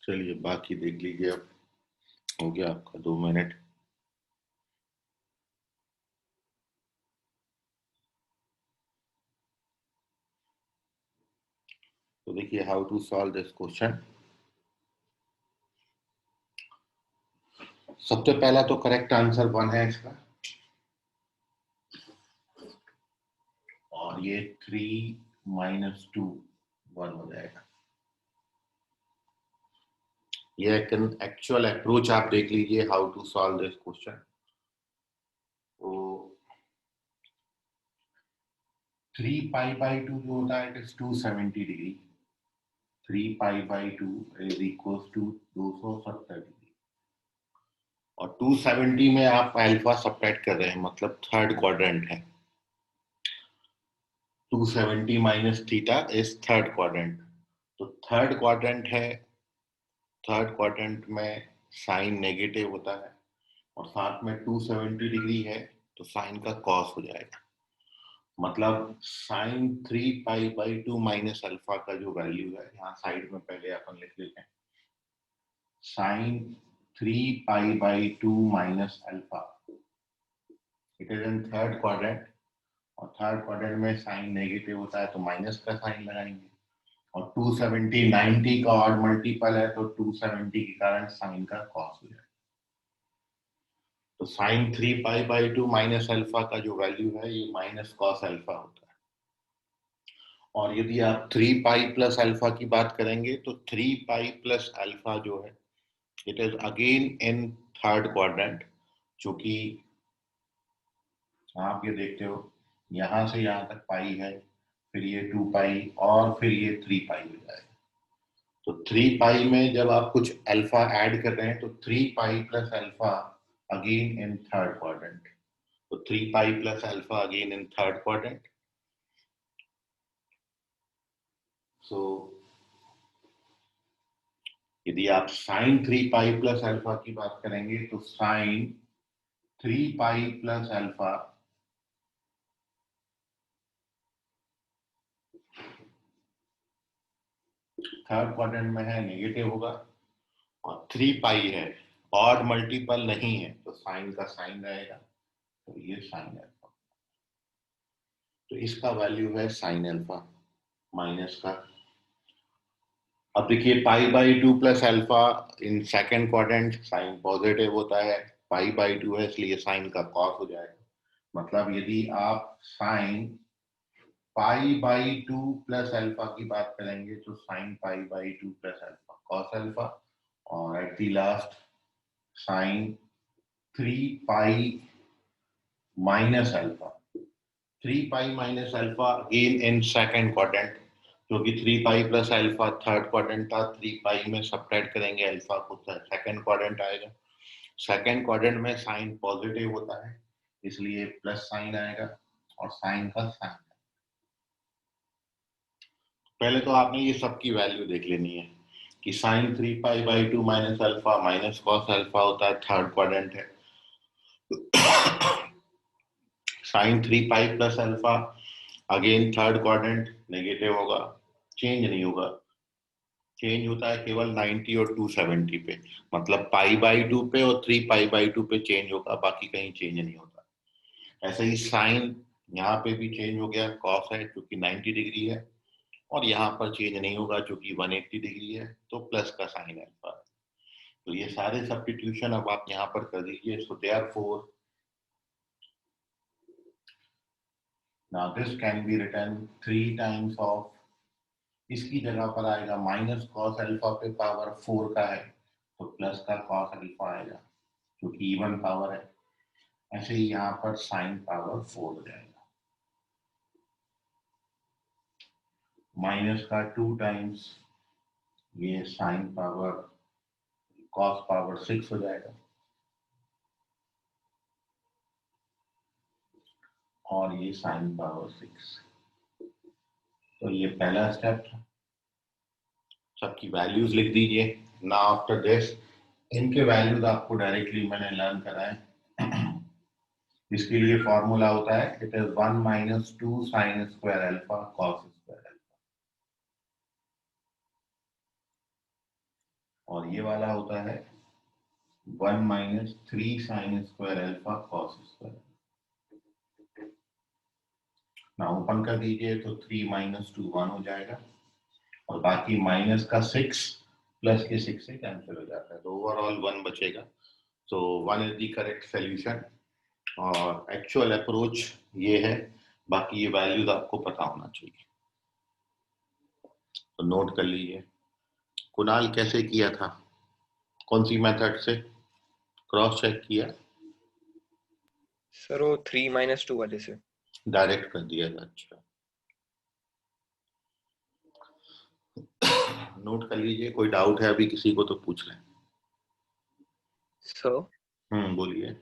चलिए बाकी देख लीजिए। अब हो गया आपका 2 मिनट। तो देखिए how to solve this question. सबसे पहला तो करेक्ट आंसर 1 है इसका, और ये 3 - 2 1 हो जाएगा। ये एक एक्चुअल अप्रोच आप देख लीजिए how to solve this question. तो 3π/2 जो होता है it is 270 degree. 3π/2 is equal to 270 degree, और 270 में आप अल्फा सब्ट्रैक्ट कर रहे हैं, मतलब थर्ड क्वाड्रेंट है। 270 minus theta is third quadrant. तो थर्ड क्वाड्रेंट है, थर्ड क्वाड्रेंट में साइन नेगेटिव होता है, और साथ में 270 डिग्री है तो साइन का कॉस हो जाएगा। मतलब साइन 3π/2 माइनस अल्फा का जो वैल्यू है, यहाँ साइड में पहले अपन लिख लेते हैं। Sine 3π/2 minus alpha, it is in third quadrant, और थर्ड क्वाड्रेंट में साइन नेगेटिव होता है तो माइनस का साइन लगाएंगे। और 270 90 का ऑड मल्टीपल है, तो 270 के कारण साइन का कॉस हो जाएगा। तो साइन 3π/2 माइनस अल्फा का जो वैल्यू है ये माइनस कॉस अल्फा होता है। और यदि आप 3π प्लस अल्फा की बात करेंगे तो 3π प्लस अल्फा जो है it is again in third quadrant, जो कि आप ये देखते हो यहां से यहां तक पाई है, फिर ये 2π और फिर ये 3π हो जाएगा। तो 3π में जब आप कुछ अल्फा ऐड कर रहे हैं तो 3π plus alpha again in third quadrant. तो 3π plus alpha again in third quadrant. So यदि आप साइन 3π प्लस अल्फा की बात करेंगे तो sine 3π plus alpha third quadrant में है, नेगेटिव होगा, और 3π है, ऑड मल्टीपल नहीं है, तो साइन का साइन रहेगा, तो ये साइन अल्फा। तो इसका वैल्यू है साइन अल्फा माइनस का। अब देखिए π/2 plus alpha in second quadrant sine positive होता है, π/2 है इसलिए साइन का कॉस हो जाएगा। मतलब यदि आप साइन π/2 प्लस अल्फा की बात करेंगे तो sine π/2 plus alpha cos alpha, और at the last sine 3π minus alpha. 3π minus alpha again in second quadrant, क्योंकि 3π प्लस अल्फा थर्ड क्वाड्रेंट था, 3π में सब्ट्रैक्ट करेंगे अल्फा को सेकेंड क्वाड्रेंट आएगा। सेकेंड क्वाड्रेंट में साइन पॉजिटिव होता है इसलिए प्लस साइन आएगा, और साइन का साइन। पहले तो आपने ये सब की वैल्यू देख लेनी है कि sine 3π/2 minus alpha minus cos alpha होता है, थर्ड क्वाड्रेंट है। Sine 3π plus alpha again third quadrant, negative होगा, चेंज नहीं होगा। चेंज होता है केवल 90 और 270 पे, मतलब π/2 पे और 3π/2 पे चेंज होगा, बाकी कहीं चेंज नहीं होता। ऐसे ही साइन यहाँ पे भी चेंज हो गया, कॉस है क्योंकि 90 डिग्री है, और यहाँ पर चेंज नहीं होगा क्योंकि 180 डिग्री है, तो प्लस का साइन अल्फा है। तो ये सारे सब्स्टिट्यूशन अब आप यहाँ पर कर दीजिए। So therefore now this can be written 3 times of, इसकी जगह पर आएगा माइनस कॉस अल्फा पे पावर 4 का है तो प्लस का कॉस अल्फा आएगा क्योंकि इवन पावर है। ऐसे ही यहाँ पर साइन पावर 4 हो जाएगा, माइनस का 2 टाइम्स ये साइन पावर कॉस पावर 6 हो जाएगा, और ये साइन पावर 6। तो ये पहला स्टेप था। सबकी वैल्यूज लिख दीजिए। नाउ आफ्टर दिस इनके वैल्यूज आपको डायरेक्टली मैंने लर्न कराए। इसके लिए फॉर्मूला होता है it is 1 - 2 sine square alpha cos square alpha, और ये वाला होता है 1 minus 3 sine square alpha cos square. ना ओपन कर दीजिए तो 3 माइनस 2 1 हो जाएगा, और बाकी माइनस का 6 प्लस के 6 से कैंसिल हो जाता है, तो ओवरऑल 1 बचेगा। तो 1 इज द करेक्ट सोल्यूशन, और एक्चुअल अप्रोच ये है। बाकी ये वैल्यूज आपको पता होना चाहिए, तो नोट कर लीजिए। कुणाल कैसे किया था, कौन सी मेथड से क्रॉस चेक किया? सर वो 3 - 2 वाले से। डायरेक्ट कर दिया था, अच्छा। नोट कर लीजिए, कोई डाउट है अभी किसी को तो पूछ लें। सर बोलिए।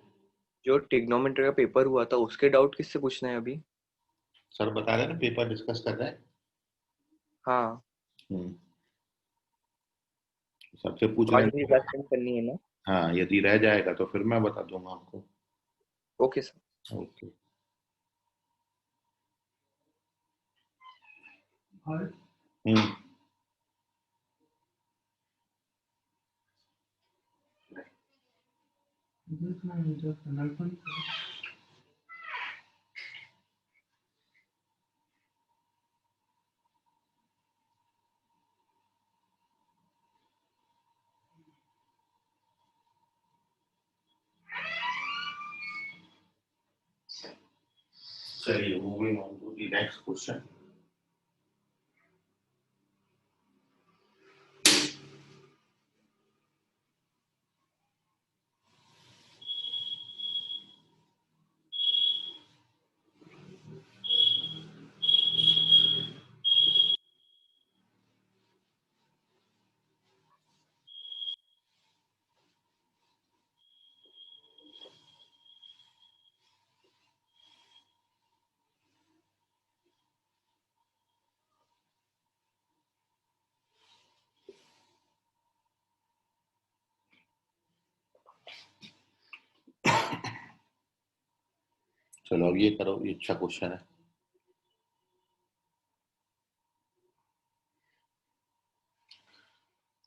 जो ट्रिग्नोमेट्री का पेपर हुआ था उसके डाउट किससे पूछना है अभी? सर बता रहे हैं ना, पेपर डिस्कस कर रहे हैं। हाँ, हम्म, सबसे पूछ आज भी लेंगे। क्लास सेंड करनी है ना? हाँ, यदि रह जाएगा तो फिर मैं बता दूंगा आपको। Okay sir. ओके। हम्म चलिए, moving on to the next question. चलो अब ये करो, ये अच्छा क्वेश्चन है।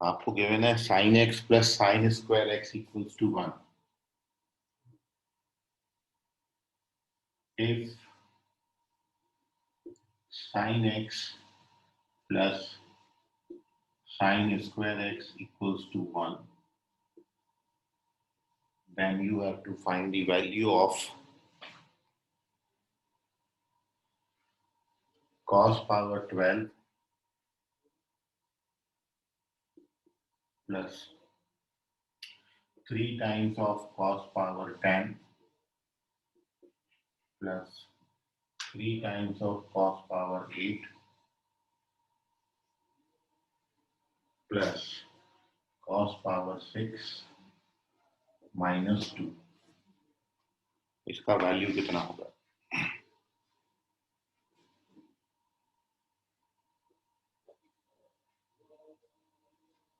आपको गिवन है sine x plus sine square x equals to 1। If sine x plus sine square x equals to 1, then you have to find the value of cos power 12 plus 3 times of cos power 10 plus 3 times of cos power 8 plus cos power 6 minus 2। इसका value कितना होगा?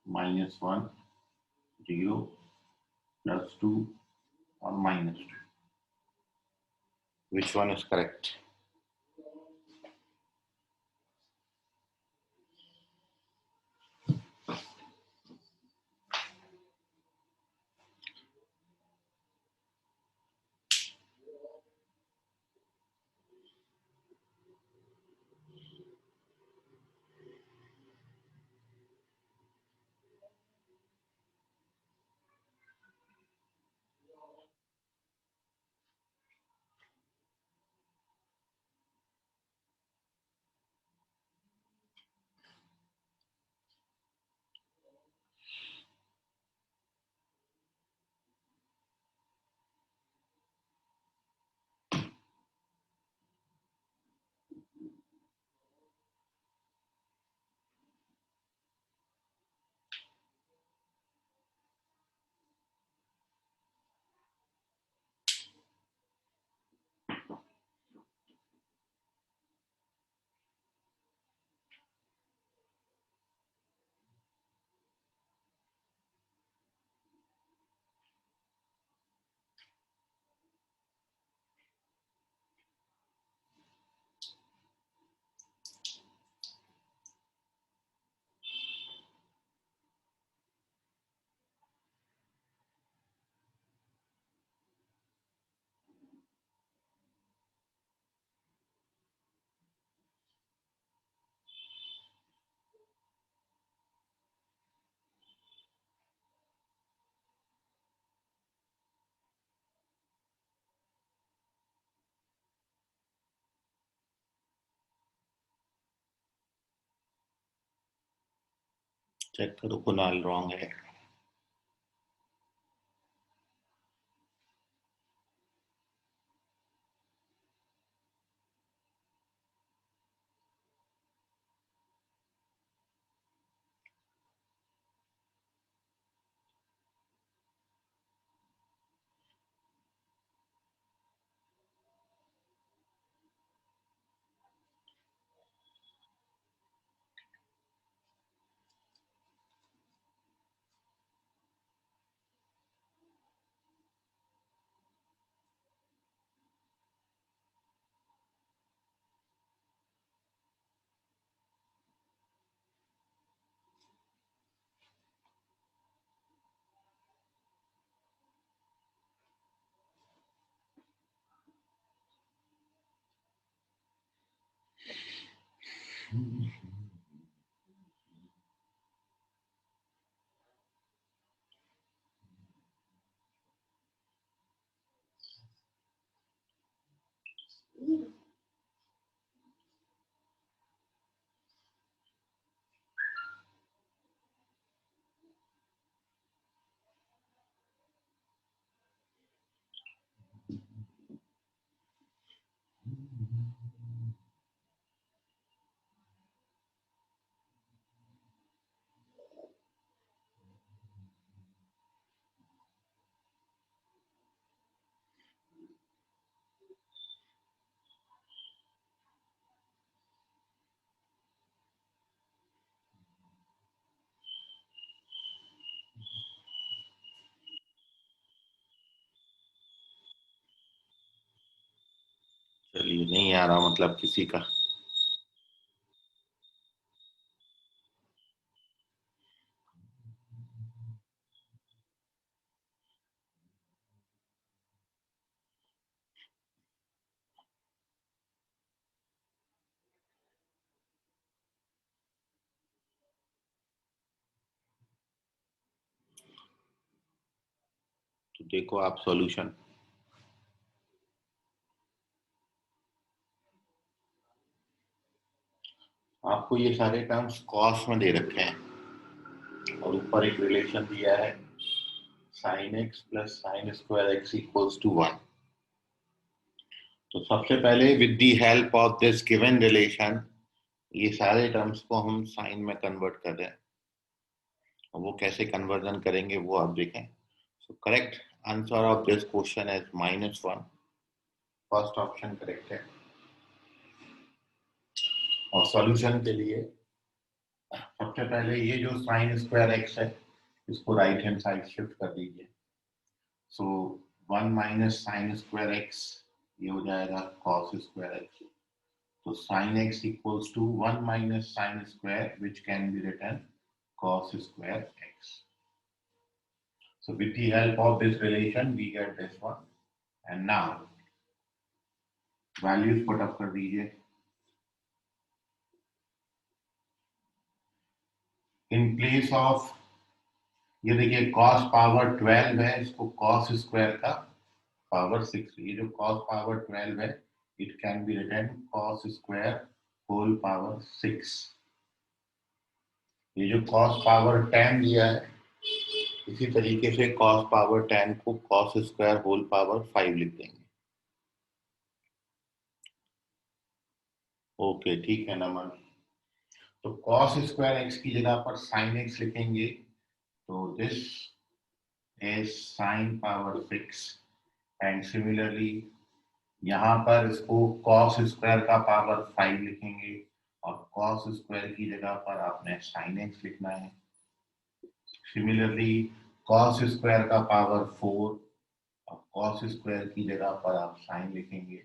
-1, 0, +2 और -2। Which one is correct? Check करो Kunal wrong है। चलिए, नहीं आ रहा मतलब किसी का। तो देखो आप सॉल्यूशन। आपको ये सारे टर्म्स कॉस में दे रखे हैं और ऊपर एक रिलेशन दिया है sin x plus sine square x equals to 1। तो सबसे पहले with the help of this given relation ये सारे टर्म्स को हम साइन में कन्वर्ट कर रहे हैं। वो कैसे कन्वर्जन करेंगे वो आप देखें। So correct answer of this question is -1। First option correct है। और सॉल्यूशन के लिए सबसे पहले ये जो साइन स्क्वायर एक्स है इसको राइट हैंड साइड शिफ्ट कर दीजिए। So 1 minus sine square x ये हो जाएगा कॉस स्क्वायर एक्स। तो sine x equals to 1 minus sine square which can be written cos square x. So with the help of this relation we get this one. And now values put up कर दीजिए। In place of ये देखिए cos power 12 है, इसको cos square का power 6। ये जो cos power 12 है it can be written cos square whole power 6। ये जो cos पावर 10 दिया है इसी तरीके से cos पावर 10 को cos स्क्वायर होल पावर 5 लिख देंगे। ओके ठीक है नमन। तो cos स्क्वायर एक्स की जगह पर sin x लिखेंगे तो this is sin power 6 and similarly यहाँ पर इसको cos स्क्वायर का पावर 5 लिखेंगे और cos स्क्वायर की जगह पर आपने sin x लिखना है। सिमिलरली cos स्क्वायर का पावर 4 और cos स्क्वायर की जगह पर आप sin लिखेंगे।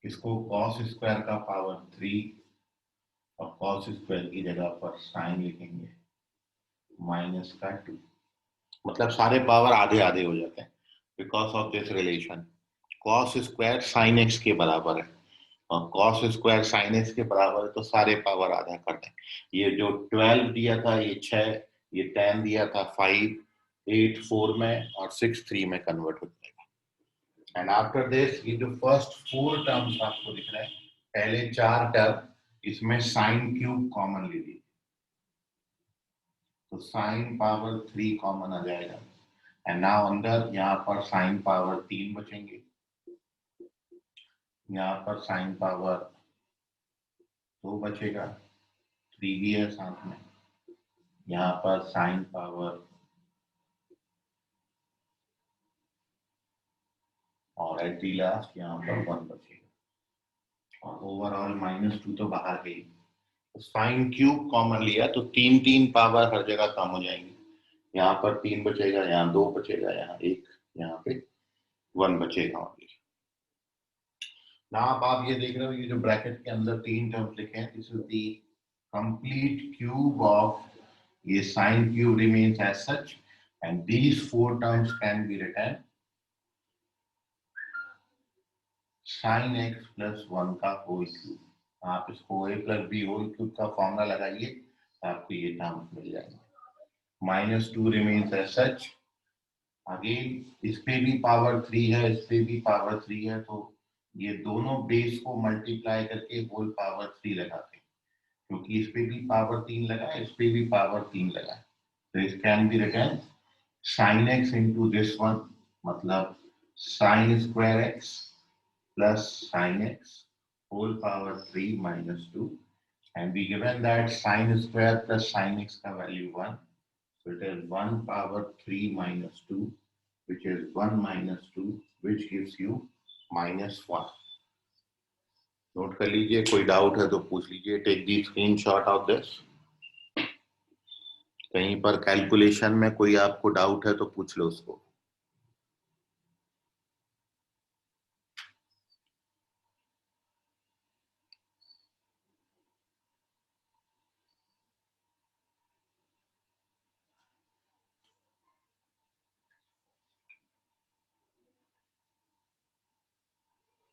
इसको cos स्क्वायर का पावर 3 और cos स्क्वायर की जगह पर sin लिखेंगे -2। मतलब सारे पावर आधे आधे हो जाते हैं because of this relation. cos square sin x के बराबर है और cos स्क्वायर sin x के बराबर है तो सारे पावर आधा कर दें। ये जो 12 दिया था ये 6, ये 10 दिया था 5, 8 4 में और 6 3 में कन्वर्ट हो जाएगा। एंड आफ्टर दिस ये जो फर्स्ट 4 टर्म्स आपको दिख रहे हैं पहले 4 टर्म इसमें साइन क्यूब कॉमन ले लीजिए। तो साइन पावर 3 कॉमन आ जाएगा एंड नाउ अंदर यहाँ पर साइन पावर 3 बचेंगे, यहाँ पर साइन पावर 2 बचेगा, 3 भी है साथ में, यहाँ पर साइन पावर और एट दी लास्ट यहाँ पर 1 बचेगा और ओवरऑल -2 तो बाहर गई। तो साइन क्यूब कॉमन लिया तो 3 पावर हर जगह कम हो जाएंगी, यहाँ पर 3 बचेगा, यहाँ 2 बचेगा, यहाँ 1, यहाँ पे 1 बचेगा ओनली। ना आप ये देख रहे हो, ये जो ब्रैकेट के अंदर 3 टर्म्स लिखे हैं, this is the complete cube of, ये sine cube remains as such and these 4 terms can be written sin x plus 1 का होल क्यूब। आप इसको a plus b whole cube का फॉर्मूला लगाइए तो आपको ये टर्म्स मिल जाएंगे। -2 रिमेन्स एज सच, अगेन इस पे भी पावर 3 है, इस पे भी पावर 3 है, तो ये दोनों बेस को मल्टीप्लाई करके होल पावर 3 लगाते हैं, क्योंकि इस पे भी पावर 3 लगा है, इस पे भी पावर 3 लगा है। तो इस can be written sin x into this one, मतलब sin square x plus sin x whole power 3 minus 2, and we given that sin square plus sin x का value 1, so it is 1 power 3 minus 2, which is 1 minus 2, which gives you -1। Note कर लीजिए, कोई doubt है तो पूछ लीजिए। Take the screenshot of this. कहीं पर कैलकुलेशन में कोई आपको डाउट है तो पूछ लो उसको।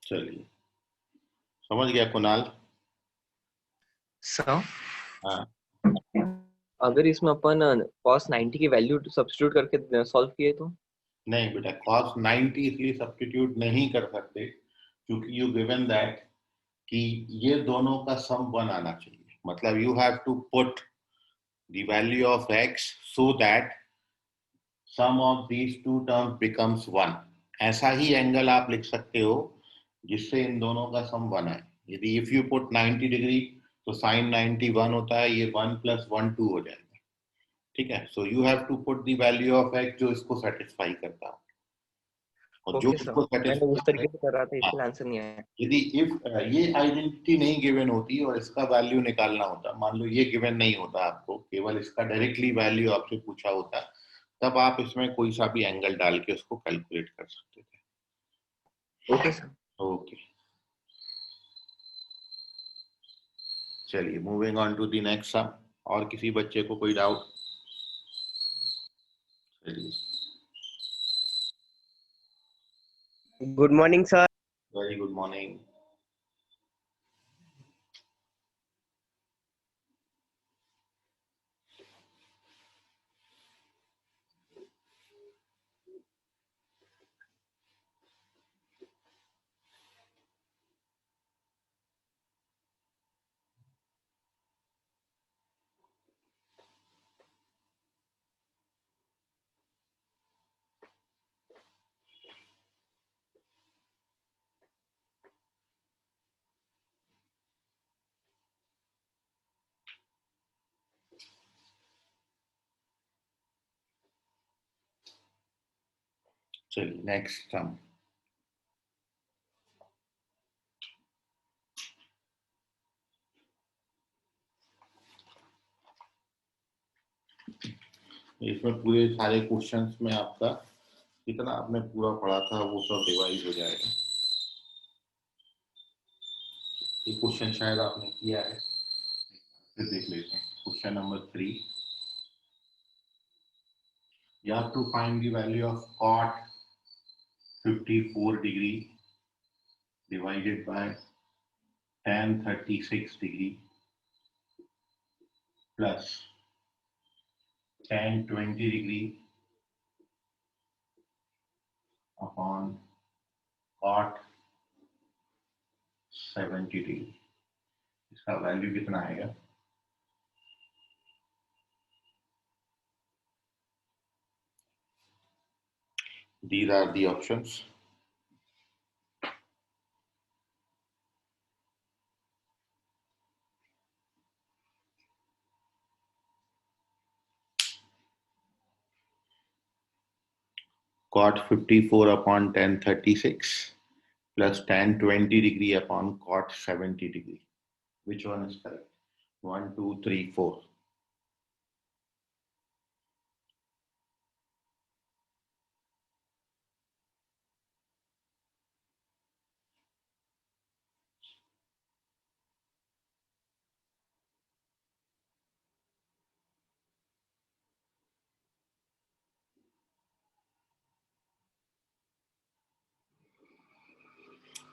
चलिए, समझ गया कुणाल? सर हाँ, अगर इसमें अपन cos 90 की वैल्यू सब्स्टिट्यूट करके सॉल्व किए तो? नहीं बेटा, cos 90 इसलिए सब्स्टिट्यूट नहीं कर सकते क्योंकि यू गिवन दैट कि ये दोनों का सम 1 आना चाहिए, मतलब you have to put the value of x so that sum of these two terms becomes 1। ऐसा ही एंगल आप लिख सकते हो जिससे इन दोनों का सम 1 आए। यदि इफ यू पुट 90 डिग्री तो साइन 90 1 होता है, ये 1 + 1 2 हो जाएगा। ठीक है, so you have to put the value of x जो इसको सेटिस्फाई करता हो, और जो ओके सर, इसको मैंने उस सेटिस्फाई तरीके से कर रहा था करे। इसलिए आंसर नहीं आया। यदि इफ ये आइडेंटिटी नहीं गिवन होती और इसका वैल्यू निकालना होता, मान लो ये गिवन नहीं होता, आपको केवल इसका डायरेक्टली वैल्यू आपसे पूछा होता, तब आप इसमें कोई सा भी एंगल डाल के उसको कैलकुलेट कर सकते थे। Okay sir. ओके, चलिए moving on to the next sum. और किसी बच्चे को कोई डाउट? चलिए, good morning sir. Very good morning. चलिए नेक्स्ट सम। इसमें पूरे सारे क्वेश्चंस में आपका कितना आपने पूरा पढ़ा था वो सब रिवाइज हो जाएगा। ये क्वेश्चन शायद आपने किया है, फिर देख लेते हैं। Question number 3, you have to find the value of cot 54 degree divided by tan 36 degree plus tan 20 degree upon cot 70 degree। इसका वैल्यू कितना आएगा? These are the options. Cot 54 upon tan 36 plus tan 20 degree upon cot 70 degree. Which one is correct? 1, 2, 3, 4.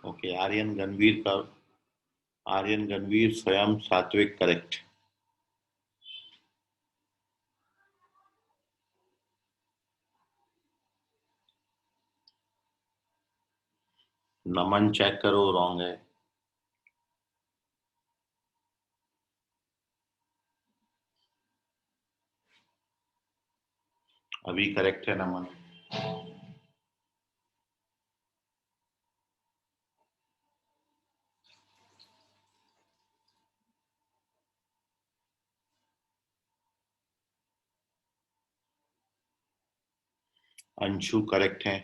Okay, Aryan Ganveer स्वयं सात्विक correct. नमन check करो, wrong है. अभी correct है नमन. Anshu correct है.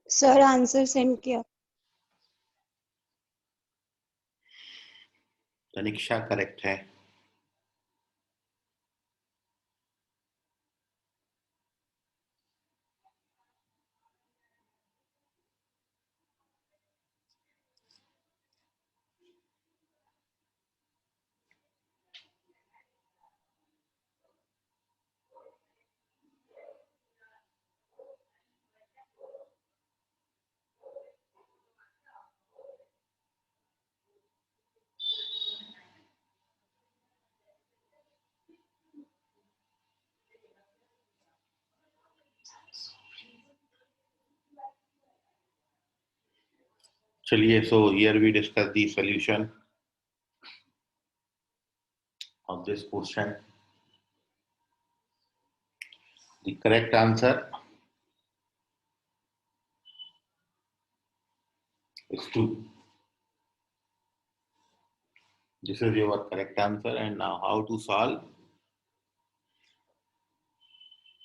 सर आंसर सेंड किया. तनिक्षा करेक्ट है. चलिए, so here we discuss the solution of this question. The correct answer is 2. This is your correct answer. And now how to solve?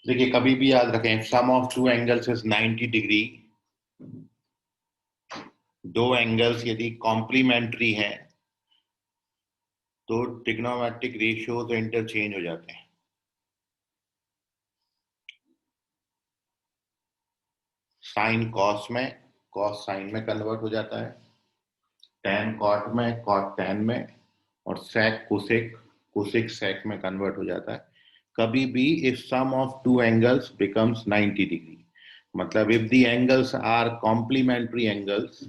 देखिए, कभी भी याद रखें, sum of two angles is 90 degree. दो angles यदि complementary हैं तो trigonometric ratios interchange हो जाते हैं. साइन कॉस में, कॉस साइन में कन्वर्ट हो जाता है, टैन कॉट में, कॉट टैन में, और सेक कोसेक, कोसेक सेक में कन्वर्ट हो जाता है. कभी भी if sum of two angles becomes 90 degree, मतलब if the angles are complementary angles,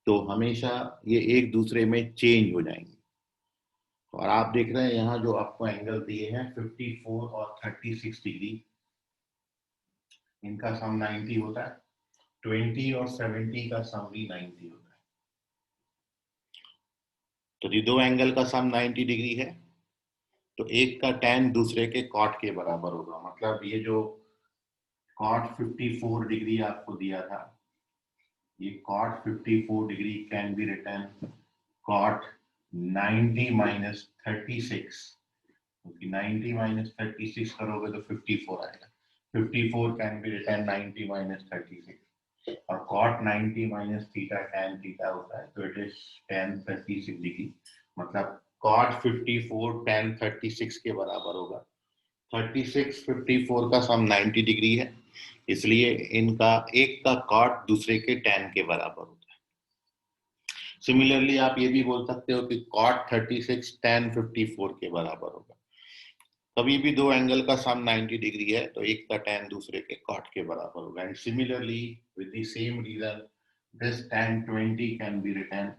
तो हमेशा ये एक दूसरे में चेंज हो जाएंगे. और आप देख रहे हैं यहाँ जो आपको एंगल दिए हैं 54 और 36 डिग्री, इनका सम 90 होता है. 20 और 70 का सम भी 90 होता है. तो ये दो एंगल का सम 90 डिग्री है, तो एक का tan दूसरे के cot के बराबर होगा. मतलब ये जो cot 54 डिग्री आपको दिया था, ये cot 54 degree can be written cot 90 minus 36. क्योंकि 90 माइनस 36 करोगे तो 54 आएगा. 54 कैन बी रिटन 90 माइनस 36, और cot 90 minus theta tan theta होता है, तो इट इज tan 36 डिग्री. मतलब cot 54 tan 36 के बराबर होगा. 36 54 का सम 90 डिग्री है, इसलिए इनका एक का cot दूसरे के tan के बराबर होता है. सिमिलरली आप ये भी बोल सकते हो कि cot 36 tan 54 के बराबर होगा. कभी भी दो एंगल का सम 90 डिग्री है तो एक का tan दूसरे के cot के बराबर होगा. And similarly with the same reason, this tan 20 can be written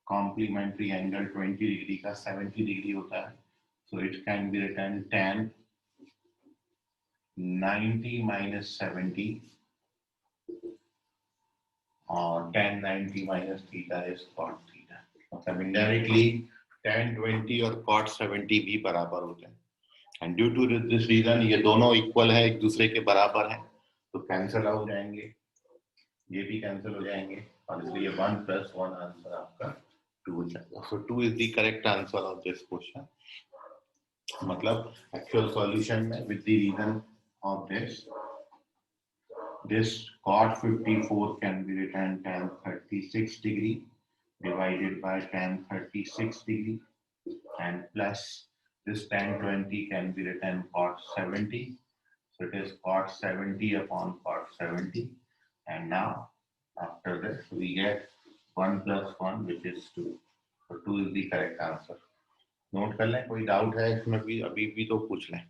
complementary angle 20 degree का 70 डिग्री होता है, so it can be written tan 90 minus 70 और tan 90 minus theta is cot theta. मतलब indirectly tan 20 और cot 70 भी बराबर होते हैं, and due to this reason ये दोनों इक्वल है, एक दूसरे के बराबर है, तो कैंसिल हो जाएंगे, ये भी कैंसिल हो जाएंगे, और इसलिए 1 + 1 आंसर आपका 2 हो जाएगा. So 2 is the correct answer of this question. मतलब एक्चुअल सॉल्यूशन में with the reason of this cot 54 can be written tan 36 degree divided by tan 36 degree, and plus this tan 20 can be written cot 70, so it is cot 70 upon cot 70, and now after this we get 1 + 1 which is 2, so 2 is the correct answer. Note कर लें, कोई doubt है इसमें भी अभी भी तो पूछ लें.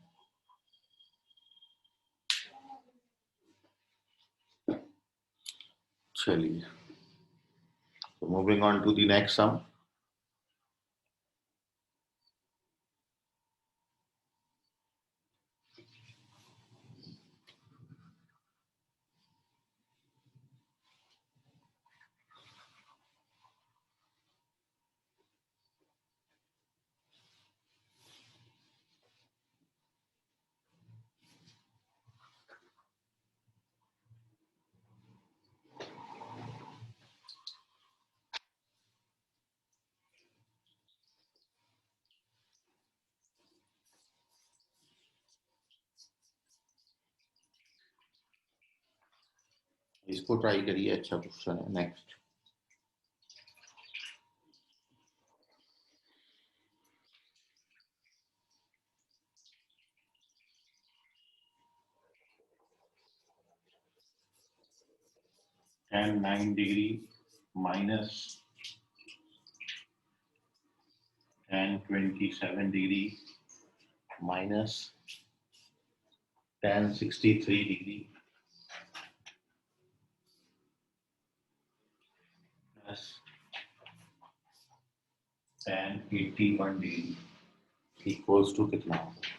चलिए, so moving on to the next sum. इसको ट्राई करिए, अच्छा क्वेश्चन है. Next, tan 9 degree minus tan 27 degree minus tan 63 degree plus tan 81 degree equals to कितना होगा?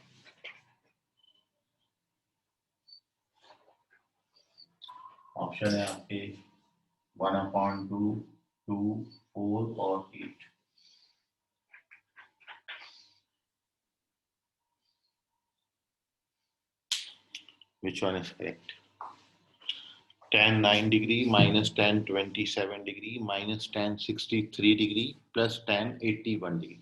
ऑप्शन है आपके 1/2, 2, 4 और 8. Which one is correct? Tan 9 degree minus tan 27 degree minus tan 63 degree plus tan 81 degree.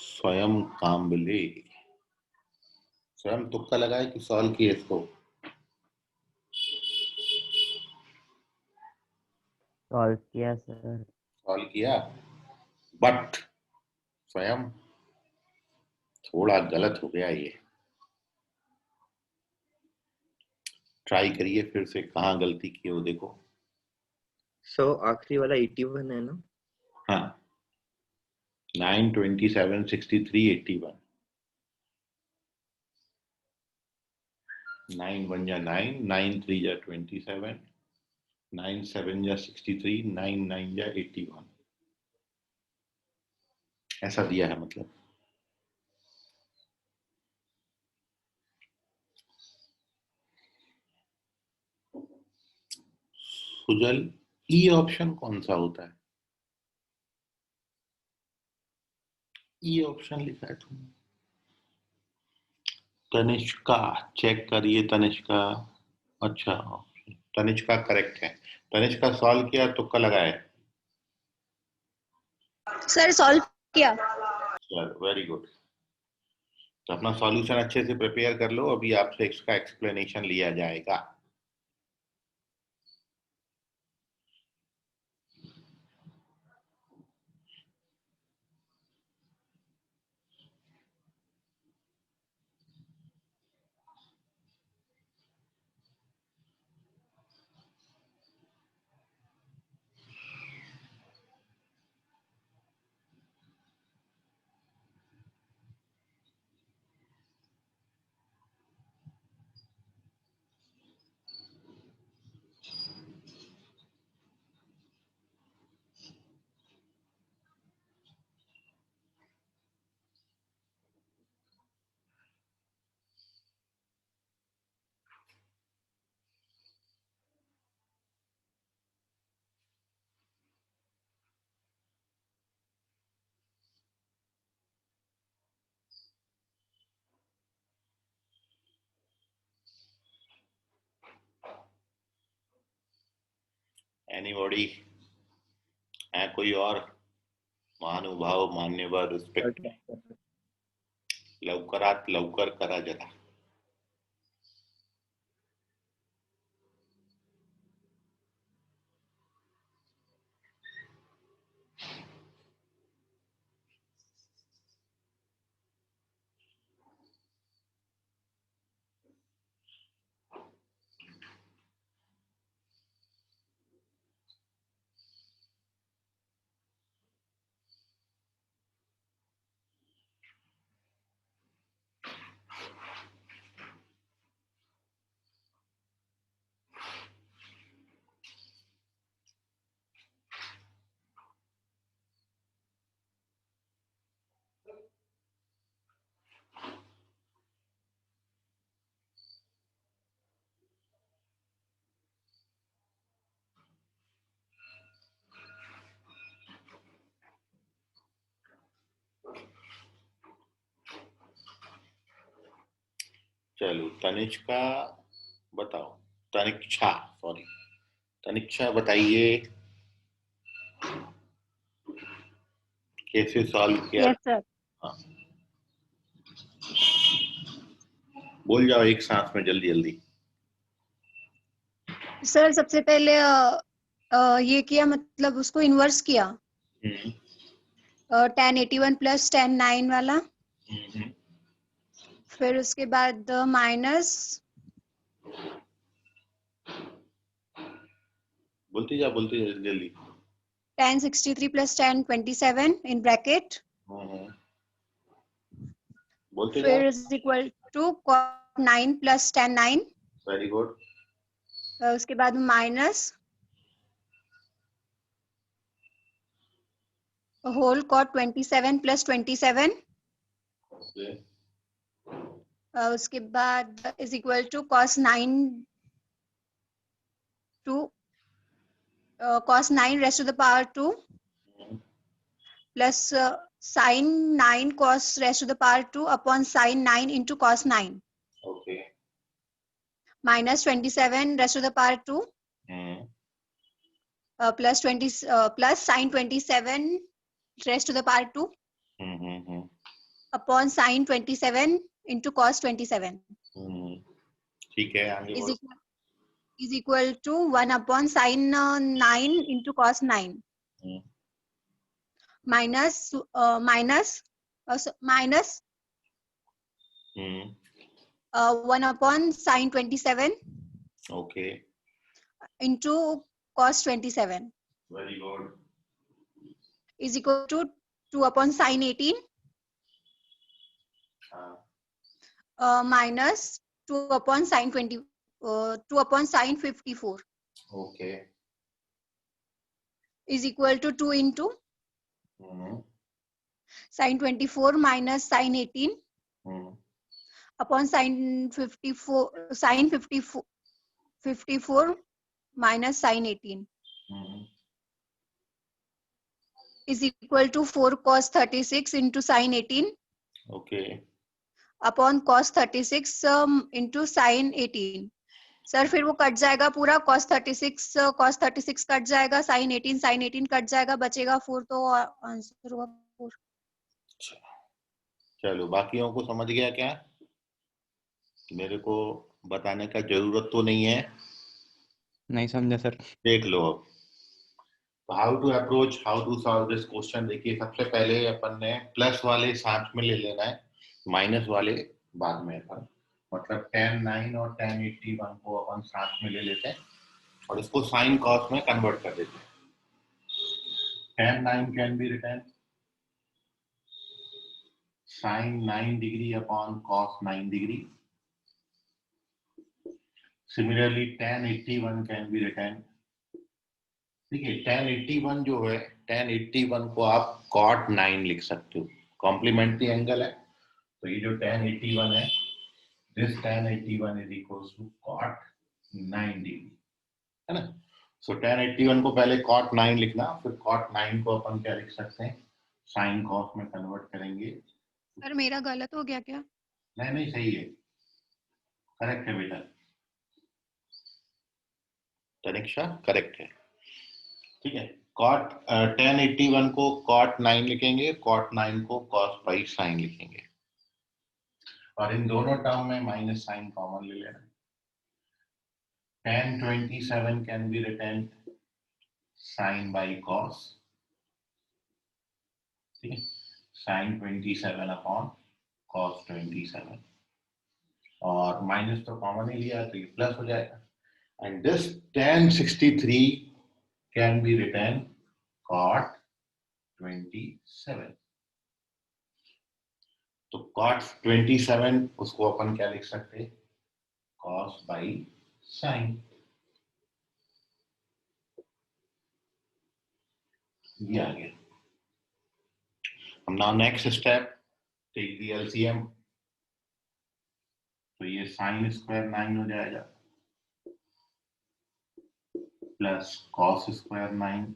स्वयं काम्बले, स्वयं तुक्का लगाए कि सॉल्व किए इसको? सॉल्व किया सर. सॉल्व किया, बट स्वयं थोड़ा गलत हो गया ये. ट्राई करिए फिर से, कहाँ गलती की हो देखो. सो आखिरी वाला 81 है ना? हाँ, 9, 27, 63, 81. 9 1 जा 9, 9 3 जा 27, 9 7 जा 63, 9 9 जा 81. ऐसा दिया है मतलब. सुजल, ई ऑप्शन कौन सा होता है? ई ऑप्शन लिखा है तुमने. तनिष्का, चेक करिए तनिष्का. अच्छा, तनिष्क का करेक्ट है। तनिष्क का सॉल्व किया, तुक्का लगाया? सर सॉल्व किया। चलो वेरी गुड। तो अपना सॉल्यूशन अच्छे से प्रिपेयर कर लो, अभी आपसे इसका एक्सप्लेनेशन लिया जाएगा। एनीबॉडी है कोई और महानुभाव, मान्यवर, रिस्पेक्ट? लवकरात लवकर करा जरा। चलो तनिष्का बताओ, तनिक्षा सॉरी, तनिक्षा बताइए कैसे सॉल्व किया? Yes sir. हाँ, बोल जाओ एक सांस में, जल्दी जल्दी। सर सबसे पहले ये किया, मतलब उसको इन्वर्स किया। हम्म, 1081 प्लस 109 वाला। हम्म, फिर उसके बाद माइनस बोलती जा जल्दी जल्दी। 1063 प्लस 1027 इन ब्रैकेट। हम्म, बोलते फिर जाओ। Is equal to cot 9 plus 109। Very good. उसके बाद minus whole cot 27 plus 27। Okay, उसके बाद is equal to cos 9 to cos 9 raised to the power 2 plus sin 9 cos raised to the power 2 upon sin 9 into cos 9 okay, minus 27 raised to the power 2 plus 20 plus sin 27 raised to the power 2 upon sin 27 into cos 27 ठीक है, आगे is बढ़ो। equal, is equal to 1 upon sin 9 into cos 9 minus minus 1 upon sin 27 okay, into cos 27 very good. is equal to 2 upon sin 18 minus 2 upon sin 20 2 upon sin 54 okay, is equal to 2 into sin 24 minus sin 18 upon sin 54 minus sin 18 is equal to 4 cos 36 into sin 18 okay, upon cos 36 into sin 18 sir फिर वो cut जाएगा पूरा, cos 36 cut जाएगा, sin 18 cut जाएगा, बचेगा 4, तो answer होगा 4। चलो बाकियों को समझ गया क्या? मेरे को बताने का जरूरत तो नहीं है, नहीं समझा सर। देख लो अब। How to approach, how to solve this question. देखिए सबसे पहले अपन ने प्लस वाले साथ में ले लेना है, माइनस वाले बाद में। अपन मतलब tan 9 और tan 81 को अपन साथ में ले लेते हैं और इसको साइन कॉस में कन्वर्ट कर देते हैं। tan 9 can be written sin 9 degree upon cos 9 degree. Similarly tan 81 can be written, ठीक है, tan 81 जो है, tan 81 को आप cot 9 लिख सकते हो, कॉम्प्लीमेंट्री एंगल है, तो ये जो tan 81 है, this tan 81 is equals to cot 9 degree, है ना। सो tan 81 को पहले cot 9 लिखना, फिर cot 9 को अपन क्या लिख सकते हैं, sin cos में कन्वर्ट करेंगे। सर मेरा गलत हो गया क्या? नहीं सही है, करेक्ट है बेटा, तनिक्षा करेक्ट है, ठीक है। cot tan 81 को cot 9 लिखेंगे, cot 9 को cos बाई sin लिखेंगे, और इन दोनों टर्म में माइनस साइन कॉमन ले लेना। tan 27 can be written sin by cos, ठीक है, sin 27 अपॉन cos 27, और माइनस तो कॉमन ही लिया तो ये प्लस हो जाएगा। And this tan 63 can be written cot 27, तो cot 27 उसको अपन क्या लिख सकते हैं, cos बाई sin। ये आ गया। Now next step, take the LCM, तो ये sin स्क्वायर 9 हो जाएगा plus cos square 9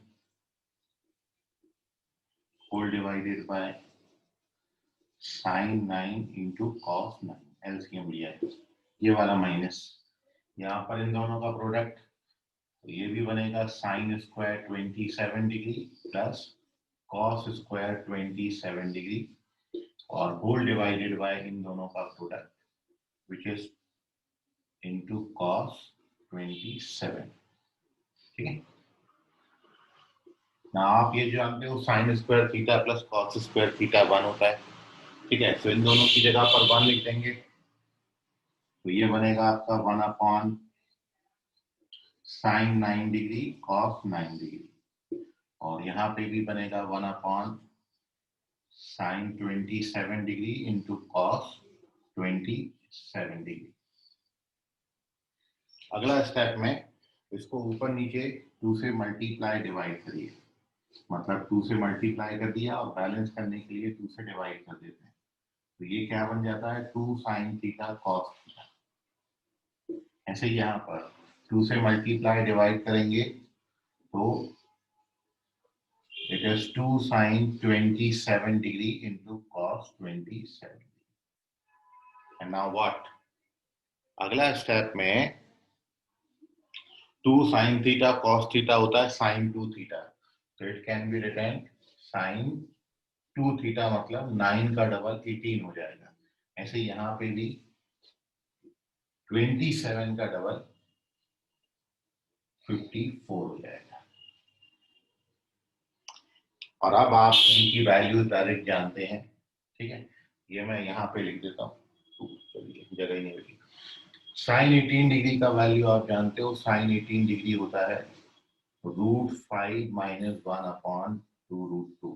whole divided by sin 9 into cos 9, LCM लिया है, ये वाला माइनस, यहाँ पर इन दोनों का प्रोडक्ट, तो ये भी बनेगा sin square 27 degree plus cos square 27 degree, और होल डिवाइडेड बाय इन दोनों का product which is into cos 27, ठीक है ना। आप ये जानते हो sin square theta plus cos square theta 1 होता है, ठीक है, तो इन दोनों की जगह पर 1 लिख देंगे, तो ये बनेगा आपका 1 upon sin 9 degree cos 9 degree, और यहाँ पे भी बनेगा 1 upon sin 27 degree into cos 27 degree. अगला स्टेप में इसको ऊपर नीचे 2 से मल्टीप्लाई डिवाइड करिए, मतलब 2 से मल्टीप्लाई कर दिया और बैलेंस करने के लिए 2 से डिवाइड कर देते हैं, तो ये क्या बन जाता है, 2 sin थीटा cos थीटा। ऐसे ही यहाँ पर 2 से मल्टीप्लाई डिवाइड करेंगे तो it is 2 sin 27 degree into cos 27। And now what, अगला स्टेप में 2 sin थीटा cos थीटा होता है sin 2 थीटा, तो it can be written sin 2 theta, मतलब 9 का डबल 18 हो जाएगा। ऐसे यहाँ पे भी 27 का डबल 54 हो जाएगा। और अब आप इनकी वैल्यूज डायरेक्ट जानते हैं, ठीक है, ये मैं यहाँ पे लिख देता हूँ, जगह ही नहीं मिली। sin 18 डिग्री का वैल्यू आप जानते हो, sin 18 डिग्री होता है √5 minus 1 upon 2√2,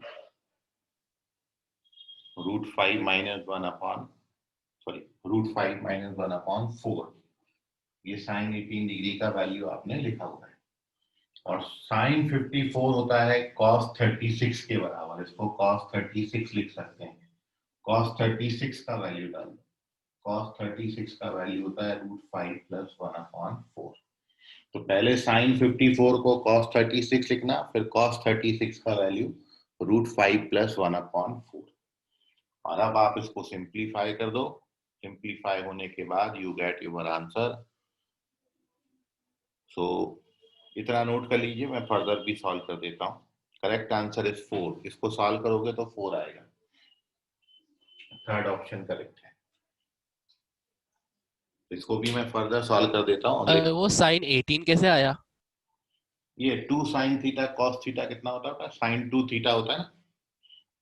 √5 minus 1 upon √5 minus 1 upon 4, ये sin 18 डिग्री का वैल्यू आपने लिखा हुआ है। और sin 54 होता है cos 36 के बराबर, इसको cos 36 लिख सकते हैं। cos 36 का वैल्यू डालो, cos 36 का वैल्यू होता है √5 प्लस 1 अपॉन 4, तो पहले sin 54 को cos 36 लिखना, फिर cos 36 का वैल्यू √5 प्लस 1 अपॉन 4, और अब आप इसको सिंप्लीफाई कर दो, सिंप्लीफाई होने के बाद you get your answer so इतना नोट कर लीजिए, मैं फर्दर भी सॉल्व कर देता हूँ। Correct answer is 4। इसको सॉल्व करोगे तो 4 आएगा। थर्ड ऑप्शन करेक्ट है। इसको भी मैं फर्दर सॉल्व कर देता हूँ। वो साइन 18 कैसे आया? ये 2 साइन थीटा कॉस थीटा कितना होता है? साइन 2 थीटा होता है ना।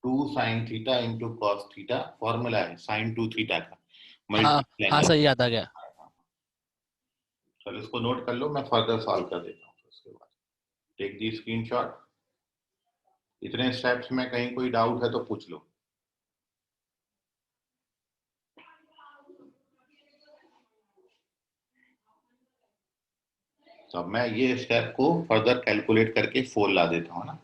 2 sine theta into cos theta formula है साइन 2 थीटा का। हाँ हाँ, सही याद आ गया। चलो इसको नोट कर लो, मैं फर्दर सॉल्व कर देता हूँ। उसके बाद टेक दी स्क्रीनशॉट। इतने स्टेप्स में कहीं कोई डाउट है तो पूछ लो। तो अब मैं ये स्टेप को फर्दर कैलकुलेट करके 4 ला देता हूँ ना।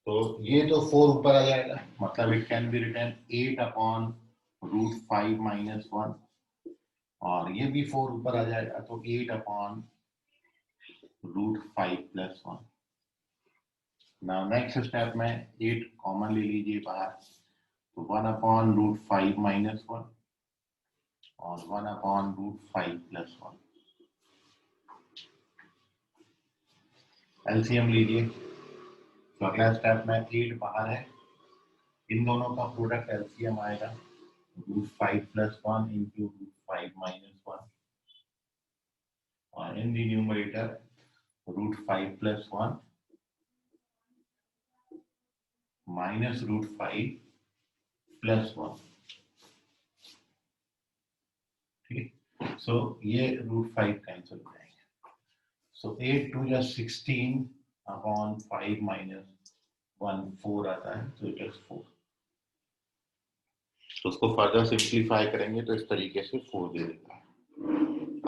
तो ये तो 4 ऊपर आ जाएगा, मतलब it can be written 8 upon root 5 minus 1, और ये भी 4 ऊपर आ जाएगा तो 8 upon root 5 plus 1। Now next step में 8 कॉमन ले लीजिए बाहर, तो 1 अपॉन रूट 5 माइनस 1 और 1 अपॉन रूट 5 प्लस 1। एलसीएम लीजिए, तो अगला स्टेप में 8 बाहर है, इन दोनों का प्रोडक्ट एलसीएम आएगा root 5 plus 1 into root 5 minus 1, और in the numerator root 5 plus 1 minus root 5 plus 1। ठीक, सो ये रूट 5 कैंसिल हो जाएंगे। सो 8 टू जा 16 अपॉन 5 माइनस 1 4 आता है, तो इट इज 4। तो उसको फर्दर सिंप्लीफाई करेंगे तो इस तरीके से 4 दे देगा।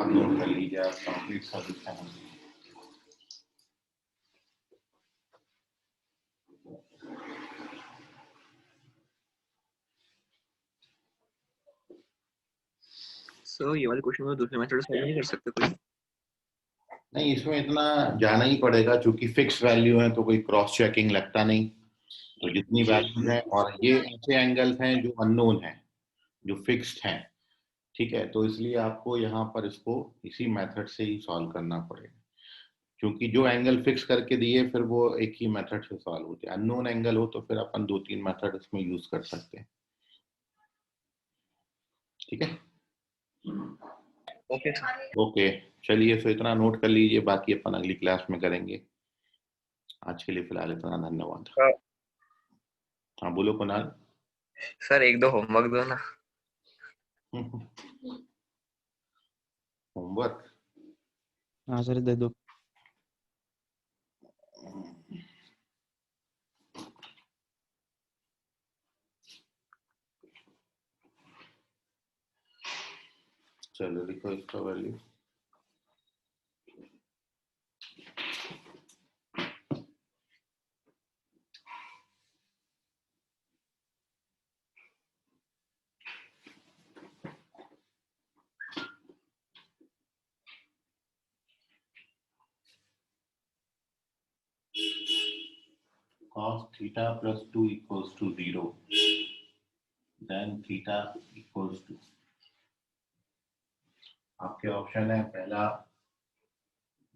अब नोट कर लीजिए आप कंप्लीट सॉल्यूशन। सो ये वाले क्वेश्चन में दूसरे मेथड से नहीं कर सकते कोई? नहीं, इसमें इतना जाना ही पड़ेगा, क्योंकि फिक्स वैल्यू है तो कोई क्रॉस चेकिंग लगता नहीं। तो जितनी वैल्यू है, और ये ऐसे एंगल्स हैं जो अननोन हैं, जो फिक्स्ड हैं, ठीक है, तो इसलिए आपको यहाँ पर इसको इसी मेथड से ही सॉल्व करना पड़ेगा, क्योंकि जो एंगल फिक्स करके दिए फिर वो एक ही मेथड से सॉल्व होते हैं। अननोन एंगल हो तो फिर अपन 2-3 मेथड इसमें यूज कर सकते हैं। ठीक है, ओके। ओके, चलिए फिर इतना नोट कर लीजिए, बाकी अपन अगली क्लास में करेंगे। आज के लिए फिलहाल इतना, धन्यवाद। हाँ बोलो कुणाल। सर एक दो होमवर्क दो ना। होमवर्क? हाँ सर, दे दो। चलो लिखो इसका value. cos theta plus 2 equals to 0, then theta equals to, आपके ऑप्शन है पहला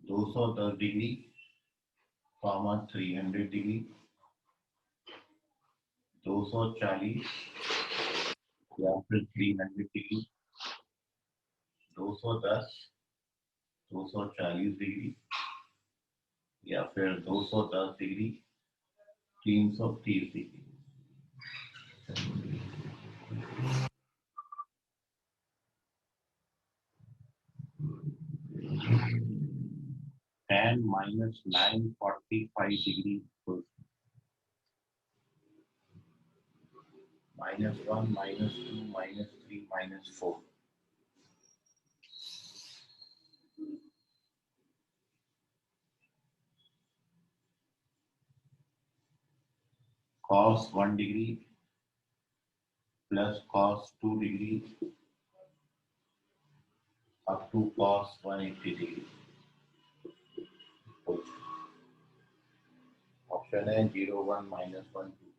210 डिग्री, 300 डिग्री, 240 या फिर 300 डिग्री, 210, 240 डिग्री या फिर 210 degree, 330 degree. tan minus 945 degree equals -1, -2, -3, -4. cos 1 degree plus cos 2 degree up to cos 180 degree. Option है 0 1 -1 2.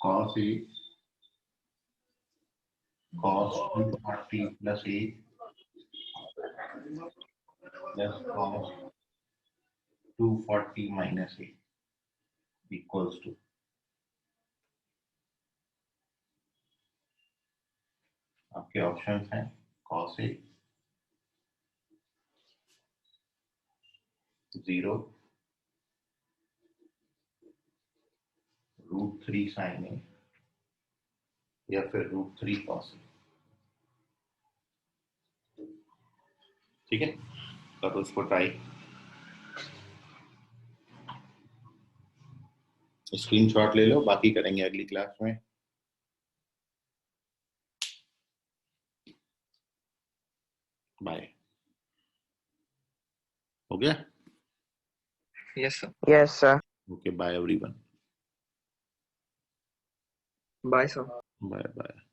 cos A cos 240 plus A plus cos 240 minus A equals to आपके options हैं cos A 0 √3 sin A या फिर √3 cos A. ठीक है, करो उसको try. Screenshot ले लो, बाकी करेंगे अगली क्लास में. बाय. हो गया? Yes, sir. Yes, sir. Okay, bye everyone. Bye, sir. Bye bye.